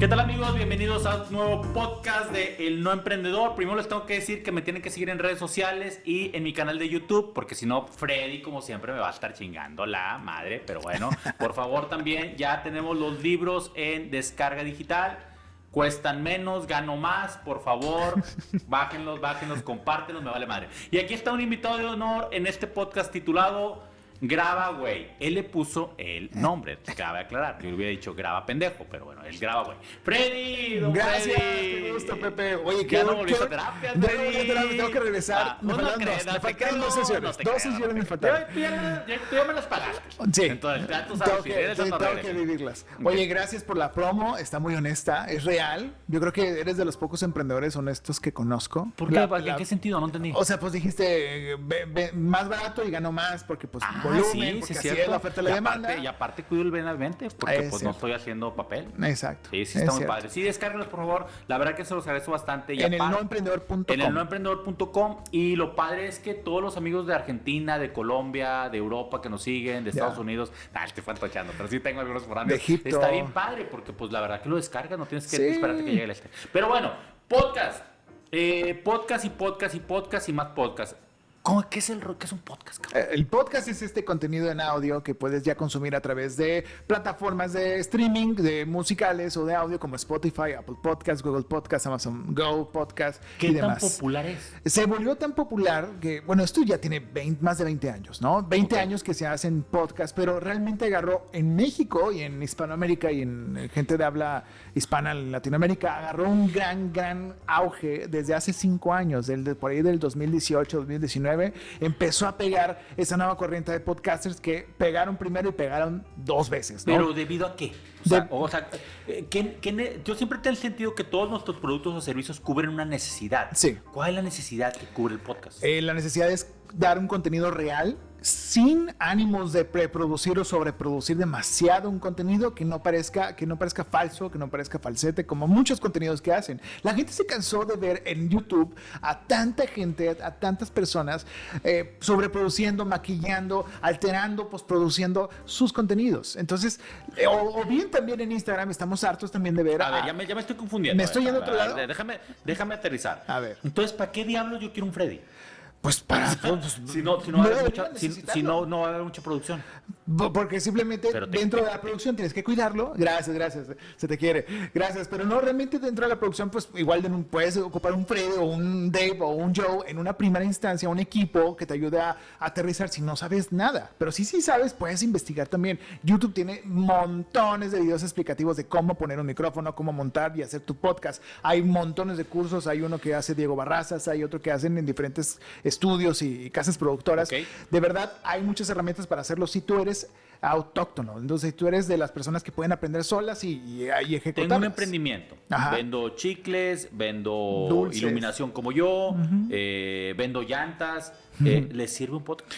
¿Qué tal, amigos? Bienvenidos a un nuevo podcast de El No Emprendedor. Primero les tengo que decir que me tienen que seguir en redes sociales y en mi canal de YouTube, porque si no, Freddy, como siempre, me va a estar chingando la madre. Pero bueno, por favor, también ya tenemos los libros en descarga digital. Cuestan menos, gano más, por favor, bájenlos, compártenlos, me vale madre. Y aquí está un invitado de honor en este podcast titulado Graba, güey. Él le puso el nombre, cabe aclarar. Yo le hubiera dicho graba pendejo, pero bueno, él graba, güey. ¡Freddy! Gracias, Freddy. qué gusto, Pepe. Oye, ¿Ya no volviste a terapia, Freddy? Tengo que regresar. Me faltan dos sesiones. Dos sesiones me faltaron. Tú ya me las pagaste. Sí. Entonces, ya tú sabes, tengo que vivirlas. Oye, gracias por la promo. Está muy honesta. Es real. Yo creo que eres de los pocos emprendedores honestos que conozco. ¿Por qué? ¿En qué sentido? No entendí. O sea, pues dijiste más barato y gano más porque pues volumen, porque así es la oferta y la demanda. Y aparte cuido el benalmente porque pues no estoy haciendo papel. Exacto. Sí, está muy padre. Sí, descárguenlos, por favor. La verdad que se los agradezco bastante. En el noemprendedor.com. En el noemprendedor.com. Y lo padre es que todos los amigos de Argentina, de Colombia, de Europa que nos siguen, de Estados Unidos, estoy fantocheando, pero sí tengo algunos foráneos. De Egipto. Está bien padre porque pues la verdad que lo descargas, no tienes que esperarte que llegue el Pero bueno, podcast. Podcast y más podcast. ¿Qué es un podcast, cabrón? El podcast es este contenido en audio que puedes ya consumir a través de plataformas de streaming, de musicales o de audio como Spotify, Apple Podcasts, Google Podcasts, Amazon Go Podcasts y demás. ¿Qué tan popular es? Se volvió tan popular que, bueno, esto ya tiene más de 20 años, ¿no? 20 años que se hacen podcasts, pero realmente agarró en México y en Hispanoamérica y en gente de habla hispana en Latinoamérica, agarró un gran auge desde hace 5 años, por ahí del 2018, 2019. Empezó a pegar esa nueva corriente de podcasters que pegaron primero y pegaron 2 veces, ¿no? ¿Pero debido a qué? Yo siempre tengo el sentido que todos nuestros productos o servicios cubren una necesidad. Sí. ¿Cuál es la necesidad que cubre el podcast? La necesidad es dar un contenido real sin ánimos de preproducir o sobreproducir demasiado un contenido que no parezca falso, que no parezca falsete, como muchos contenidos que hacen. La gente se cansó de ver en YouTube a tanta gente, a tantas personas sobreproduciendo, maquillando, alterando, postproduciendo sus contenidos. Entonces, o bien también en Instagram estamos hartos también de ver. A ver, ya me estoy confundiendo. ¿Me estoy yendo a otro lado? Déjame aterrizar. A ver. Entonces, ¿para qué diablos yo quiero un Freddy? Pues para... si no va a haber mucha producción. Porque simplemente dentro de la producción tienes que cuidarlo. Gracias, se te quiere. Gracias, pero no, realmente dentro de la producción pues igual puedes ocupar un Fred o un Dave o un Joe en una primera instancia, un equipo que te ayude a aterrizar si no sabes nada. Pero sí sabes, puedes investigar también. YouTube tiene montones de videos explicativos de cómo poner un micrófono, cómo montar y hacer tu podcast. Hay montones de cursos, hay uno que hace Diego Barrazas, hay otro que hacen en diferentes estudios y casas productoras. Okay. De verdad, hay muchas herramientas para hacerlo si tú eres autóctono. Entonces, tú eres de las personas que pueden aprender solas y ejecutarlas. Tengo un emprendimiento. Ajá. Vendo chicles, vendo dulces, iluminación como yo, vendo llantas. ¿Les sirve un podcast?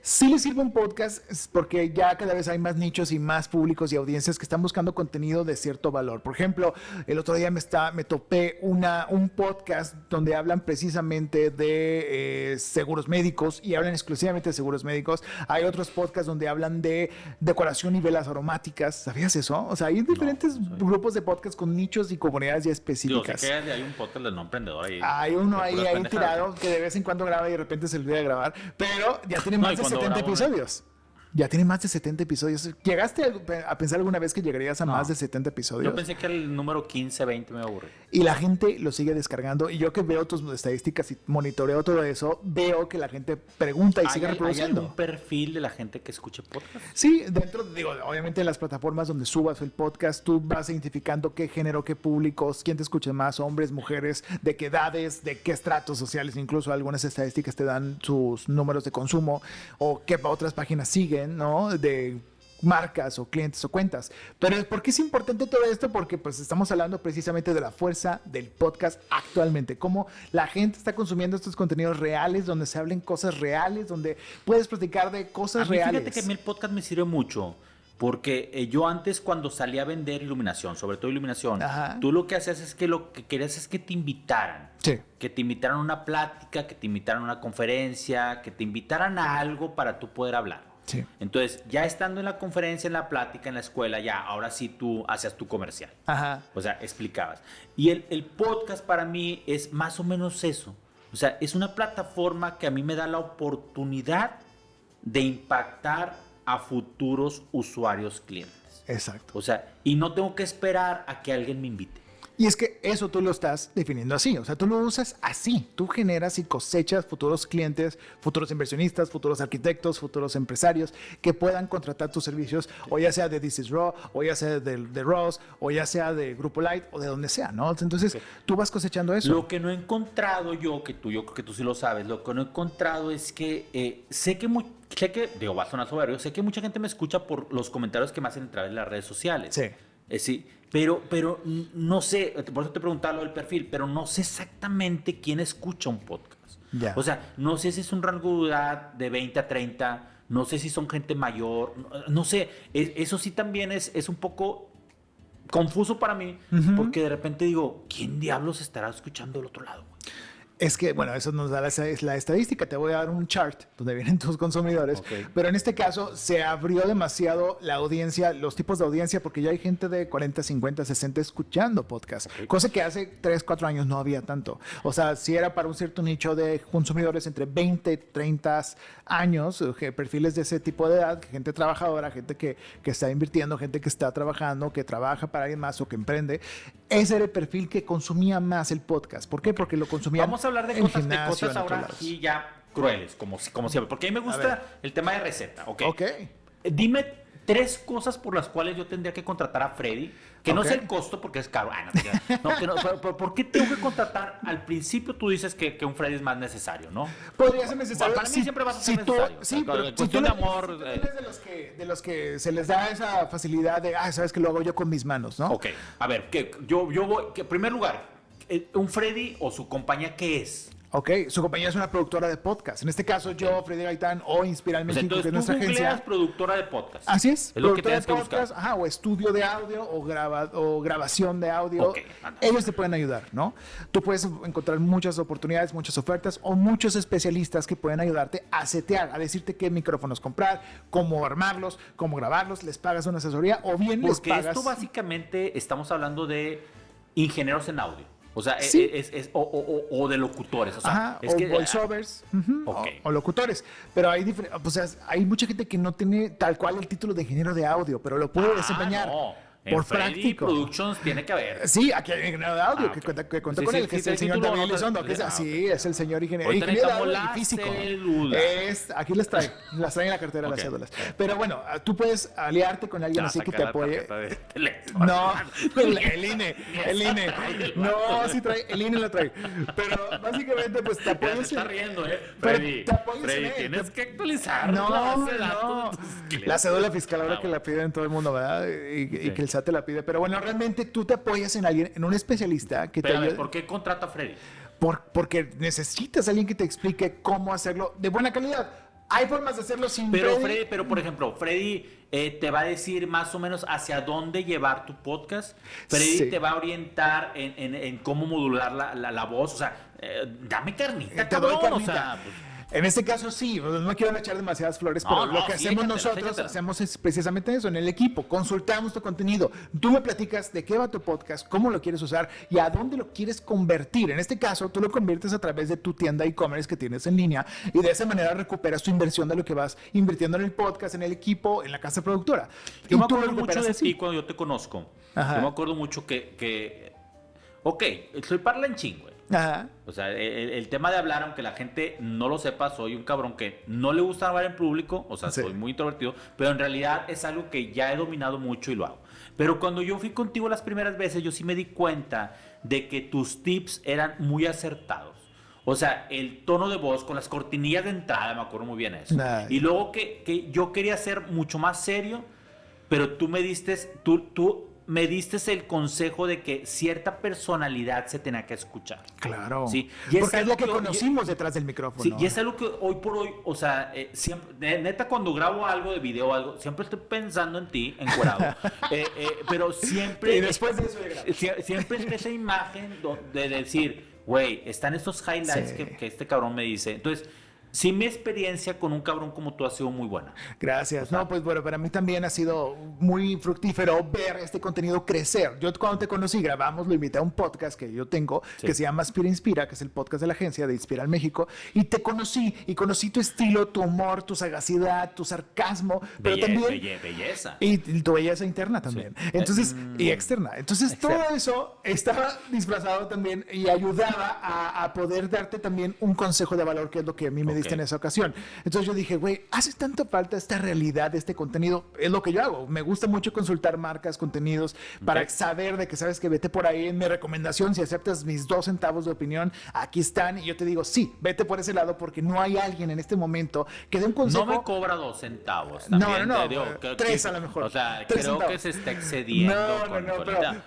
Sí le sirve un podcast porque ya cada vez hay más nichos y más públicos y audiencias que están buscando contenido de cierto valor. Por ejemplo, el otro día me topé un podcast donde hablan precisamente de seguros médicos y hablan exclusivamente de seguros médicos. Hay otros podcasts donde hablan de decoración y velas aromáticas. ¿Sabías eso? O sea, hay diferentes grupos de podcasts con nichos y comunidades ya específicas. Yo sé que hay un podcast del no emprendedor ahí. Hay uno ahí tirado que de vez en cuando graba y de repente se olvida de grabar, pero ya tiene más de 70 episodios. Ya tiene más de 70 episodios. ¿Llegaste a pensar alguna vez que llegarías a más de 70 episodios? Yo pensé que el número 15, 20 me aburre. Y la gente lo sigue descargando. Y yo que veo tus estadísticas y monitoreo todo eso, veo que la gente pregunta y sigue reproduciendo. ¿Hay algún perfil de la gente que escuche podcast? Sí, obviamente en las plataformas donde subas el podcast, tú vas identificando qué género, qué públicos, quién te escucha más, hombres, mujeres, de qué edades, de qué estratos sociales. Incluso algunas estadísticas te dan sus números de consumo o qué otras páginas siguen, ¿no? De marcas o clientes o cuentas. Pero ¿por qué es importante todo esto? Porque pues estamos hablando precisamente de la fuerza del podcast actualmente, cómo la gente está consumiendo estos contenidos reales, donde se hablen cosas reales, donde puedes platicar de cosas reales. Fíjate que a mí el podcast me sirve mucho. Porque yo antes cuando salía a vender iluminación, sobre todo iluminación, tú lo que hacías es que lo que querías es que te invitaran. Sí. Que te invitaran a una plática, que te invitaran a una conferencia, que te invitaran a algo para tú poder hablar. Sí. Entonces, ya estando en la conferencia, en la plática, en la escuela, ya, ahora sí tú hacías tu comercial. Ajá. O sea, explicabas. Y el podcast para mí es más o menos eso. O sea, es una plataforma que a mí me da la oportunidad de impactar a futuros usuarios clientes. Exacto. O sea, y no tengo que esperar a que alguien me invite. Y es que eso tú lo estás definiendo así, o sea, tú lo usas así, tú generas y cosechas futuros clientes, futuros inversionistas, futuros arquitectos, futuros empresarios que puedan contratar tus servicios, o ya sea de This is Raw, o ya sea de Ross, o ya sea de Grupo Light, o de donde sea, ¿no? Entonces, tú vas cosechando eso. Lo que no he encontrado yo creo que tú sí lo sabes, lo que no he encontrado es que sé que, digo, va a sonar soberbio, sé que mucha gente me escucha por los comentarios que me hacen a través de las redes sociales. Sí. Sí, pero no sé, por eso te preguntaba lo del perfil, pero no sé exactamente quién escucha un podcast. Ya. O sea, no sé si es un rango de edad de 20 a 30, no sé si son gente mayor, no sé, eso sí también es un poco confuso para mí, porque de repente digo, ¿quién diablos estará escuchando del otro lado, güey? Es que, bueno, eso nos da la estadística. Te voy a dar un chart donde vienen tus consumidores. Okay. Pero en este caso se abrió demasiado la audiencia, los tipos de audiencia, porque ya hay gente de 40, 50, 60 escuchando podcast. Okay. Cosa que hace 3, 4 años no había tanto. O sea, si era para un cierto nicho de consumidores entre 20, 30 años, perfiles de ese tipo de edad, gente trabajadora, gente que está invirtiendo, gente que está trabajando, que trabaja para alguien más o que emprende. Ese era el perfil que consumía más el podcast. ¿Por qué? Porque lo consumían. Vamos a hablar de cosas ahora aquí ya crueles, como siempre. Porque a mí me gusta el tema de receta, ¿ok? Dime 3 cosas por las cuales yo tendría que contratar a Freddy. Que no sea el costo porque es caro. ¿Por qué tengo que contratar? Al principio tú dices que un Freddy es más necesario, ¿no? Podría ser necesario. Para mí siempre va a ser necesario. Sí, pero cuestión de amor. Si tú eres de los que se les da esa facilidad de, sabes que lo hago yo con mis manos, ¿no? Ok, a ver, yo voy, en primer lugar, un Freddy o su compañía, ¿qué es? Ok, su compañía es una productora de podcast. En este caso, yo, Freddy Gaitán o Inspiral México, que es nuestra agencia. Entonces, productora de podcast. Así es. Es lo que tienes que buscar. O estudio de audio o grabación de audio. Okay, ellos te pueden ayudar, ¿no? Tú puedes encontrar muchas oportunidades, muchas ofertas o muchos especialistas que pueden ayudarte a setear, a decirte qué micrófonos comprar, cómo armarlos, cómo grabarlos, les pagas una asesoría o bien les pagas. Porque esto básicamente estamos hablando de ingenieros en audio. O sea, sí. o de locutores. O sea, o voiceovers. O locutores. Pero hay mucha gente que no tiene tal cual el título de ingeniero de audio, pero lo puede desempeñar. No. Por práctico. Productions tiene que haber. Sí, aquí hay un ingeniero de audio que cuenta con él, que es el señor David Elizondo. Sí, es el señor ingeniero de audio y físico. Aquí las traen en la cartera las cédulas. Pero bueno, tú puedes aliarte con alguien así que te apoye. No, el INE. No, sí trae, el INE lo trae. Pero básicamente, pues te apoyas. Se está riendo, Freddy. Freddy, tienes que actualizar. No. La cédula fiscal ahora que la piden todo el mundo, ¿verdad? Y que el SAT te la pide. Pero bueno, realmente tú te apoyas en alguien, en un especialista que te ayude. ¿Por qué contrata a Freddy? Porque necesitas a alguien que te explique cómo hacerlo de buena calidad. Hay formas de hacerlo sin Freddy. Pero, por ejemplo, Freddy te va a decir más o menos hacia dónde llevar tu podcast. Freddy te va a orientar en cómo modular la voz. O sea, dame carnita, cabrón. O sea, en este caso sí, no quiero echar demasiadas flores, pero lo que hacemos nosotros, hacemos es precisamente eso, en el equipo, consultamos tu contenido, tú me platicas de qué va tu podcast, cómo lo quieres usar y a dónde lo quieres convertir. En este caso, tú lo conviertes a través de tu tienda e-commerce que tienes en línea y de esa manera recuperas tu inversión de lo que vas invirtiendo en el podcast, en el equipo, en la casa productora. Yo me acuerdo mucho de ti cuando yo te conozco. Ajá. Yo me acuerdo mucho que soy parlanchín, güey. Ajá. O sea, el tema de hablar, aunque la gente no lo sepa, soy un cabrón que no le gusta hablar en público, o sea, soy muy introvertido, pero en realidad es algo que ya he dominado mucho y lo hago. Pero cuando yo fui contigo las primeras veces, yo sí me di cuenta de que tus tips eran muy acertados. O sea, el tono de voz con las cortinillas de entrada, me acuerdo muy bien eso. Y luego que yo quería ser mucho más serio, pero tú me diste, tú me diste el consejo de que cierta personalidad se tenía que escuchar. Claro. ¿Sí? Porque es lo que conocimos detrás del micrófono. Sí, y es algo que hoy por hoy, o sea, siempre, neta, cuando grabo algo de video o algo, siempre estoy pensando en ti, encuerado. Pero siempre. Y después de eso, siempre es esa imagen de decir, güey, están estos highlights que este cabrón me dice. Entonces, Sí, mi experiencia con un cabrón como tú ha sido muy buena. Gracias. O sea, No, pues bueno, para mí también ha sido muy fructífero ver este contenido crecer. Yo cuando te conocí, grabamos, lo invité a un podcast que yo tengo, Sí. que se llama Aspira Inspira, que es el podcast de la agencia de Inspiral México, y te conocí, y conocí tu estilo, tu humor, tu sagacidad, tu sarcasmo, pero también... belleza. Y tu belleza interna también. Sí. Entonces, y externa. Entonces, Externa. todo eso estaba disfrazado también y ayudaba a poder darte también un consejo de valor, que es lo que a mí me diste en esa ocasión. Entonces yo dije, güey, hace tanta falta esta realidad, este contenido. Es lo que yo hago. Me gusta mucho consultar marcas, contenidos, para saber de que sabes que vete por ahí en mi recomendación. Si aceptas mis 2 centavos de opinión, aquí están. Y yo te digo, sí, vete por ese lado, porque no hay alguien en este momento que dé un consejo. No me cobra 2 centavos. No, También no, te digo, 3 a lo mejor. O sea, 3 creo centavos. que se está excediendo.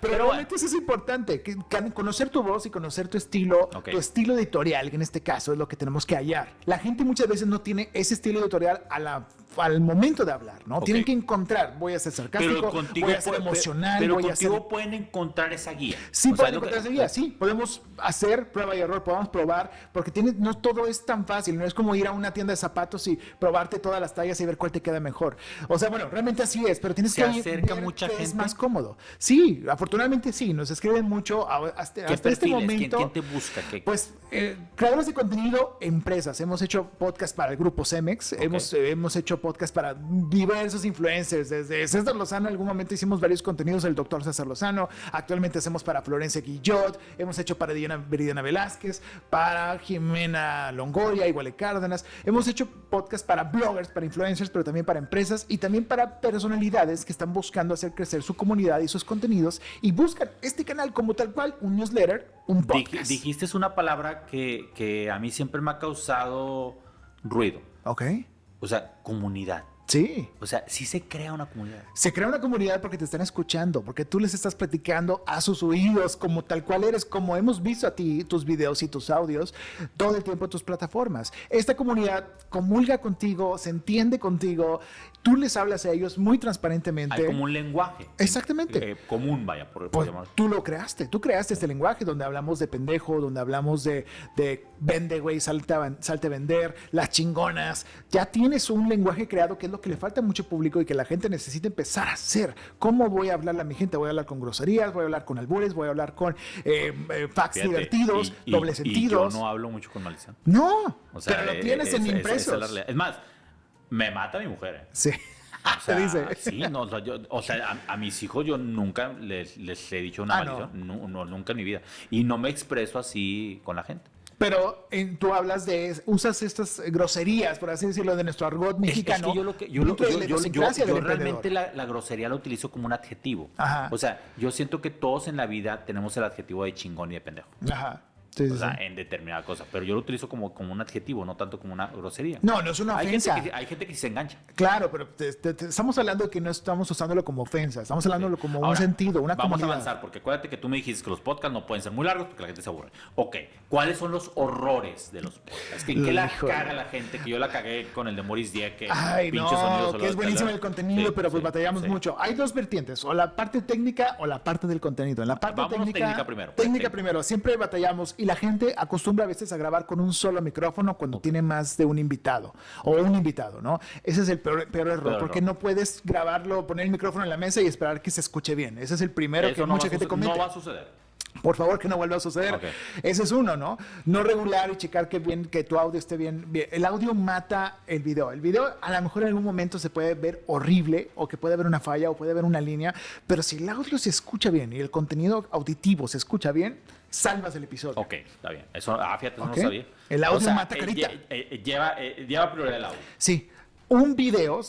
Pero realmente eso es importante, que conocer tu voz y conocer tu estilo, tu estilo editorial, que en este caso es lo que tenemos que hallar. La gente muchas veces no tiene ese estilo editorial al momento de hablar, ¿no? Tienen que encontrar, voy a ser sarcástico, voy a ser emocional, pero voy a ser... contigo pueden encontrar esa guía. Sí, pueden encontrar esa guía, sí. Podemos hacer prueba y error, podemos probar, porque no todo es tan fácil, no es como ir a una tienda de zapatos y probarte todas las tallas y ver cuál te queda mejor. O sea, bueno, realmente así es, pero tienes que acerca ver mucha qué gente. Es más cómodo. Sí, afortunadamente sí, nos escriben mucho hasta este momento. ¿Quién te busca? Pues creadores de contenido, empresas. Hemos hecho podcast para el grupo Cemex, hemos hecho podcast para diversos influencers, desde César Lozano, en algún momento hicimos varios contenidos del doctor César Lozano, actualmente hacemos para Florencia Guillot, hemos hecho para Viridiana Velázquez, para Jimena Longoria, Iguale Cárdenas, hemos hecho podcast para bloggers, para influencers, pero también para empresas y también para personalidades que están buscando hacer crecer su comunidad y sus contenidos y buscan este canal como tal cual, un newsletter, un podcast. Dijiste una palabra que a mí siempre me ha causado ruido. Ok. O sea, comunidad. Sí. O sea, sí se crea una comunidad. Se crea una comunidad porque te están escuchando, porque tú les estás platicando a sus oídos como tal cual eres, como hemos visto a ti, tus videos y tus audios, todo el tiempo en tus plataformas. Esta comunidad comulga contigo, se entiende contigo, tú les hablas a ellos muy transparentemente. Hay como un lenguaje. Exactamente. Común, vaya, por Pues llamarlo. tú lo creaste, tú creaste este lenguaje donde hablamos de pendejo, donde hablamos de vende, güey, salte a vender, las chingonas. Ya tienes un lenguaje creado que es lo que le falta a mucho público y que la gente necesita empezar a hacer. ¿Cómo voy a hablarle a mi gente? Voy a hablar con groserías, voy a hablar con albures, voy a hablar con facts divertidos, doble sentidos. Y yo no hablo mucho con maldición. No, O sea, pero lo tienes en impresos. Es más, me mata mi mujer. Sí. O sea, te dice. Sí, no, o sea, a mis hijos yo nunca les he dicho una maldición. No, nunca en mi vida. Y no me expreso así con la gente. Pero tú hablas usas estas groserías, por así decirlo, de nuestro argot mexicano. Es que yo realmente la grosería la utilizo como un adjetivo. Ajá. O sea, yo siento que todos en la vida tenemos el adjetivo de chingón y de pendejo. Ajá. Sí, o sea, en determinada cosa. Pero yo lo utilizo como un adjetivo, no tanto como una grosería. No, no es una ofensa. Hay gente que se engancha. Claro, pero estamos hablando de que no estamos usándolo como ofensa, estamos hablándolo como un sentido, una vamos comunidad. a avanzar, porque acuérdate que tú me dijiste que los podcasts no pueden ser muy largos porque la gente se aburre. Ok, ¿cuáles son los horrores de los podcasts? ¿En qué la caga la gente? Que yo la cagué con el de Maurice Dieck. Ay, no, que es buenísimo el contenido, sí, pero pues sí, batallamos sí. mucho. Hay dos vertientes, o la parte técnica o la parte del contenido. En la parte técnica primero. Técnica primero, siempre batallamos y la gente acostumbra a veces a grabar con un solo micrófono cuando tiene más de un invitado o un invitado, ¿no? Ese es el peor error, porque no puedes grabarlo, poner el micrófono en la mesa y esperar que se escuche bien. Ese es el primero Eso que mucha gente comete. No va a suceder. Por favor, que no vuelva a suceder. Okay. Ese es uno, ¿no? No regular y checar que tu audio esté bien. El audio mata el video. El video a lo mejor en algún momento se puede ver horrible o que puede haber una falla o puede haber una línea, pero si el audio se escucha bien y el contenido auditivo se escucha bien, salvas el episodio. Ok, está bien. Eso, fíjate, no lo sabía. El audio mata carita. Lleva prioridad el audio. Sí. Un video,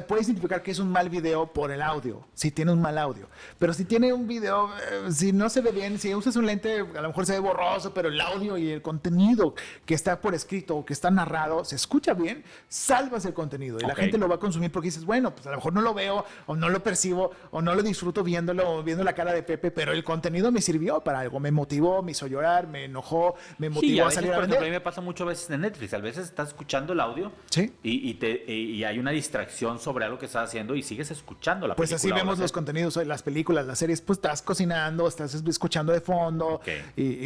puedes identificar que es un mal video por el audio, si tiene un mal audio. Pero si tiene un video, si no se ve bien, si usas un lente, a lo mejor se ve borroso, pero el audio y el contenido que está por escrito o que está narrado se escucha bien, salvas el contenido. Y la gente lo va a consumir porque dices, bueno, pues a lo mejor no lo veo, o no lo percibo, o no lo disfruto viéndolo, o viendo la cara de Pepe, pero el contenido me sirvió para algo. Me motivó, me hizo llorar, me enojó, me motivó a salir a vender. A mí me pasa muchas veces en Netflix. A veces estás escuchando el audio ¿sí? y y hay una distracción sobre algo que estás haciendo y sigues escuchando la Pues película. así vemos los contenidos, las películas, las series, pues estás cocinando, estás escuchando de fondo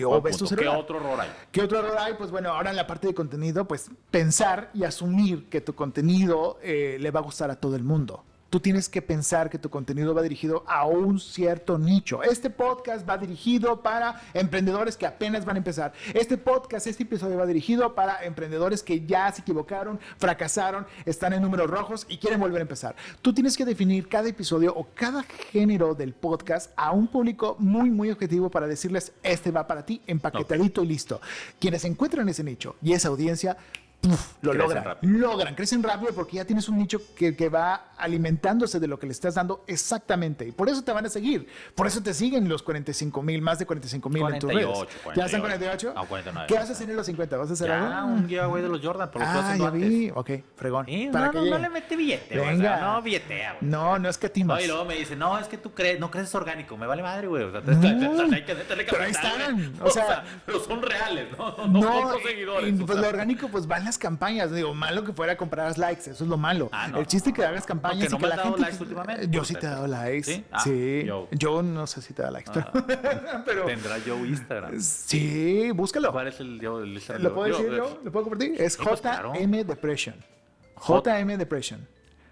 o ves tu celular. ¿Qué otro error hay? ¿Qué otro error hay? Pues bueno, ahora en la parte de contenido, pues pensar y asumir que tu contenido le va a gustar a todo el mundo. Tú tienes que pensar que tu contenido va dirigido a un cierto nicho. Este podcast va dirigido para emprendedores que apenas van a empezar. Este episodio va dirigido para emprendedores que ya se equivocaron, fracasaron, están en números rojos y quieren volver a empezar. Tú tienes que definir cada episodio o cada género del podcast a un público muy, muy objetivo para decirles, este va para ti, empaquetadito y listo. Quienes encuentran ese nicho y esa audiencia, lo crecen rápido porque ya tienes un nicho que va alimentándose de lo que le estás dando exactamente. Y por eso te van a seguir. Por eso te siguen los 45,000, más de 45,000 en tus redes. 48. ¿Ya están 48? No, 49. ¿Qué vas a hacer en los 50? ¿Vas a hacer algo? Un giveaway de los Jordan, por lo que ya vi. Ok, fregón. No le mete billete, güey. Venga. No billetea, güey. No es que timas. No, y luego me dice, no, es que tú no crees orgánico. Me vale madre, güey. O sea, hay que meterle pero ahí capital, están. güey. O sea, pero son reales, no compro seguidores. Pues lo orgánico, pues van las campañas. Digo, malo que fuera comprar likes, eso es lo malo. El chiste es que hagas campañas y que la gente. Likes últimamente. Yo sí te he dado likes. Sí. Yo no sé si te da likes, pero. ¿Tendrá Joe Instagram? Sí, búscalo. ¿Cuál es el Instagram? ¿Lo puedo decir yo? ¿Lo puedo compartir? Es JM Depression. JM Depression.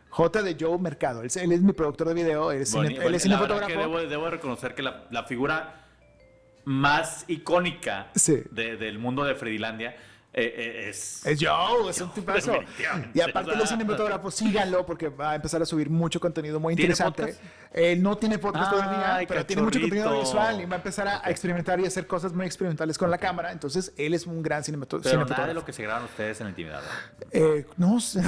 J de Joe Mercado. Él es mi productor de video, él es cinefotógrafo. Debo reconocer que la figura más icónica del mundo de Fredilandia es Joe, es un tipazo. Y aparte de cinefotógrafo, síganlo porque va a empezar a subir mucho contenido muy interesante. Él no tiene podcast todavía, pero tiene mucho contenido visual y va a empezar a experimentar y hacer cosas muy experimentales con la cámara. Entonces, él es un gran cinefotógrafo. Pero nada de lo que se graban ustedes en la intimidad, ¿no? Eso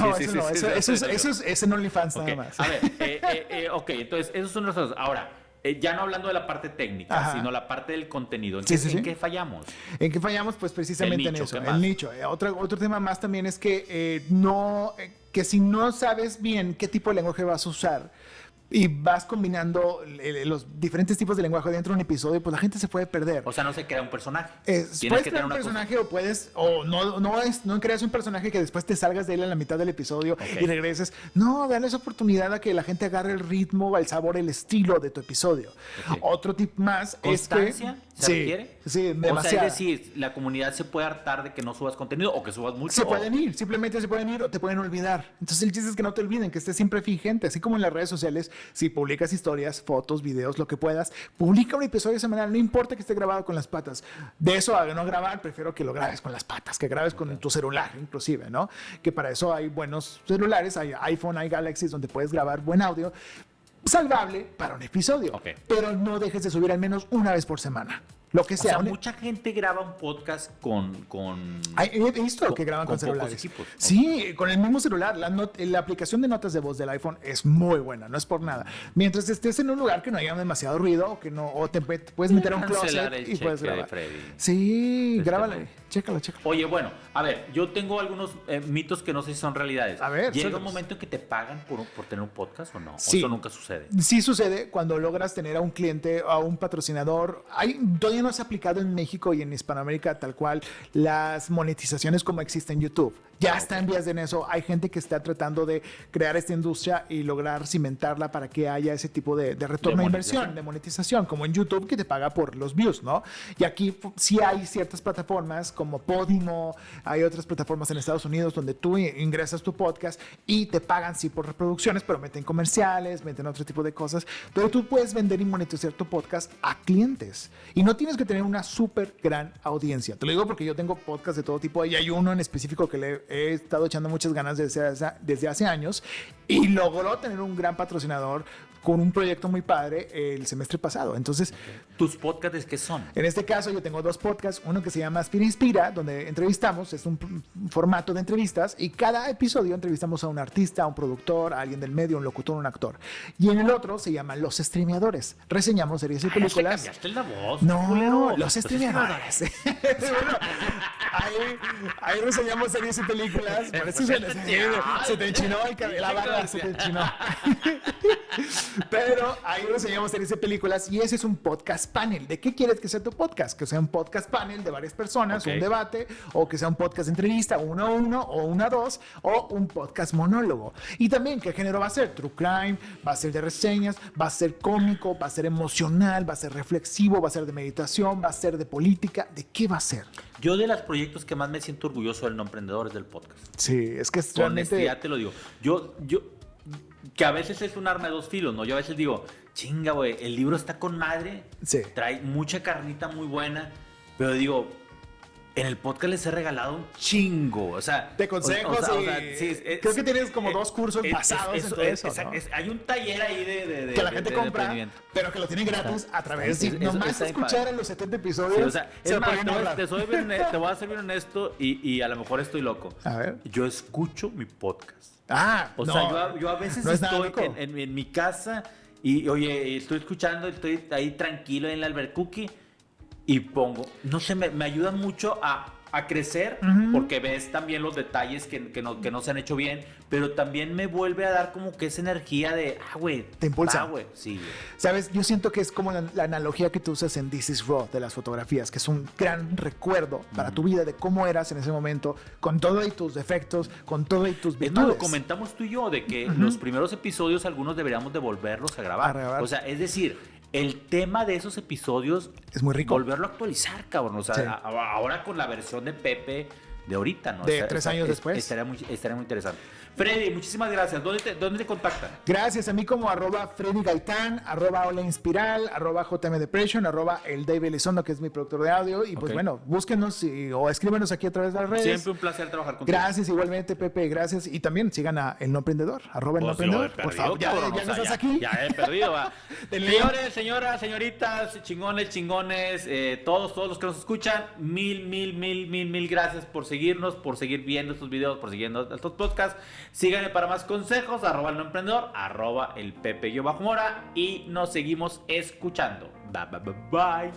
es en OnlyFans nada más. A ver, ok, entonces, esos son los dos. Ahora, ya no hablando de la parte técnica, sino la parte del contenido. ¿En qué fallamos? ¿En qué fallamos? Pues precisamente en eso, el nicho. Otro tema más también es que que si no sabes bien qué tipo de lenguaje vas a usar y vas combinando los diferentes tipos de lenguaje dentro de un episodio, pues la gente se puede perder. O sea, no se crea un personaje. Puedes crear un personaje o no creas un personaje que después te salgas de él a la mitad del episodio y regreses. No, dale esa oportunidad a que la gente agarre el ritmo, el sabor, el estilo de tu episodio. Otro tip más ¿Constancia? es que... ¿Se requiere? Sí, demasiado. O sea, es decir, la comunidad se puede hartar de que no subas contenido o que subas mucho. Simplemente se pueden ir o te pueden olvidar. Entonces el chiste es que no te olviden, que estés siempre vigente, así como en las redes sociales. Si publicas historias, fotos, videos, lo que puedas, publica un episodio semanal, no importa que esté grabado con las patas. De eso a no grabar, prefiero que lo grabes con las patas, que grabes con tu celular, inclusive, ¿no? Que para eso hay buenos celulares, hay iPhone, hay Galaxy, donde puedes grabar buen audio, salvable para un episodio. Pero no dejes de subir al menos una vez por semana. Lo que sea. O sea, mucha gente graba un podcast con he visto que graban con celulares. Equipos. Sí, con el mismo celular. La aplicación de notas de voz del iPhone es muy buena, no es por nada. Mientras estés en un lugar que no haya demasiado ruido o te puedes meter a un closet y puedes grabar. Sí, grábale. Chécalo. Oye, bueno, a ver, yo tengo algunos mitos que no sé si son realidades. A ver, ¿llega un momento en que te pagan por tener un podcast o no? Sí. ¿O eso nunca sucede? Sí sucede cuando logras tener a un cliente, a un patrocinador. Todavía no se ha aplicado en México y en Hispanoamérica tal cual las monetizaciones como existe en YouTube. Ya está en vías de eso. Hay gente que está tratando de crear esta industria y lograr cimentarla para que haya ese tipo de retorno de inversión, de monetización, como en YouTube que te paga por los views, ¿no? Y aquí sí hay ciertas plataformas como Podimo, hay otras plataformas en Estados Unidos donde tú ingresas tu podcast y te pagan sí por reproducciones, pero meten comerciales, meten otro tipo de cosas. Pero tú puedes vender y monetizar tu podcast a clientes y no tienes que tener una súper gran audiencia. Te lo digo porque yo tengo podcasts de todo tipo y hay uno en específico que le he estado echando muchas ganas desde hace años y logró tener un gran patrocinador con un proyecto muy padre el semestre pasado. Entonces, ¿tus podcasts qué son? En este caso yo tengo dos podcasts, uno que se llama Aspira Inspira, donde entrevistamos, es un formato de entrevistas y cada episodio entrevistamos a un artista, a un productor, a alguien del medio, un locutor, un actor. Y en el otro se llama Los Streameadores. Reseñamos series y películas. ¿Ya te cambiaste la voz? No, culero. Los Streameadores. Bueno, ahí reseñamos series y películas. Por eso se te enchinó la barba, se te enchinó. Pero ahí reseñamos series y películas y ese es un podcast panel. ¿De qué quieres que sea tu podcast? Que sea un podcast panel de varias personas, un debate, o que sea un podcast de entrevista, 1-1 o 1-2, o un podcast monólogo. Y también, ¿qué género va a ser? True crime, va a ser de reseñas, va a ser cómico, va a ser emocional, va a ser reflexivo, va a ser de meditación, va a ser de política. ¿De qué va a ser? Yo de los proyectos que más me siento orgulloso del No Emprendedor es del podcast. Sí, es que es realmente... Ya te lo digo. Yo que a veces es un arma de dos filos, ¿no? Yo a veces digo, chinga, güey, el libro está con madre, trae mucha carnita muy buena, pero digo, en el podcast les he regalado un chingo, o sea... De consejos creo que tienes como 2 cursos basados en todo eso, ¿no? Hay un taller ahí de que la gente compra, pero que lo tienen gratis a través de... Nomás escuchar en los 70 episodios... Sí, o sea, te voy a ser bien honesto y a lo mejor estoy loco. A ver. Yo escucho mi podcast. O sea, yo a veces estoy en mi casa y, oye, estoy escuchando, estoy ahí tranquilo en el albercuqui y pongo, no sé, me ayuda mucho a crecer, porque ves también los detalles que no se han hecho bien, pero también me vuelve a dar como que esa energía de, güey. Te impulsa. Güey. Sí. Sabes, yo siento que es como la analogía que tú usas en This Is Raw de las fotografías, que es un gran recuerdo para tu vida de cómo eras en ese momento, con todo y tus defectos, con todo y tus virtudes. Esto lo comentamos tú y yo, de que los primeros episodios algunos deberíamos de volverlos a grabar. O sea, es decir, el tema de esos episodios es muy rico. Volverlo a actualizar, cabrón. O sea, ahora con la versión de Pepe de ahorita, ¿no? De 3 años después. Estaría muy interesante. Freddy, muchísimas gracias. ¿Dónde te contactan? Gracias a mí como @Freddy Gaitán, @Ola @JM Depression, @el Dave Elizondo, que es mi productor de audio. Y pues bueno, búsquenos o escríbenos aquí a través de las redes. Siempre un placer trabajar contigo. Gracias, igualmente, Pepe, gracias. Y también sigan a El No Emprendedor, @El No Emprendedor. Por favor, ya no estás aquí. Ya he perdido, va. Señores, señoras, señoritas, chingones, todos los que nos escuchan, mil gracias por seguirnos, por seguir viendo estos videos, por seguir estos podcasts. Síganme para más consejos, @el No Emprendedor, @el Pepe_Mora, y nos seguimos escuchando. Bye.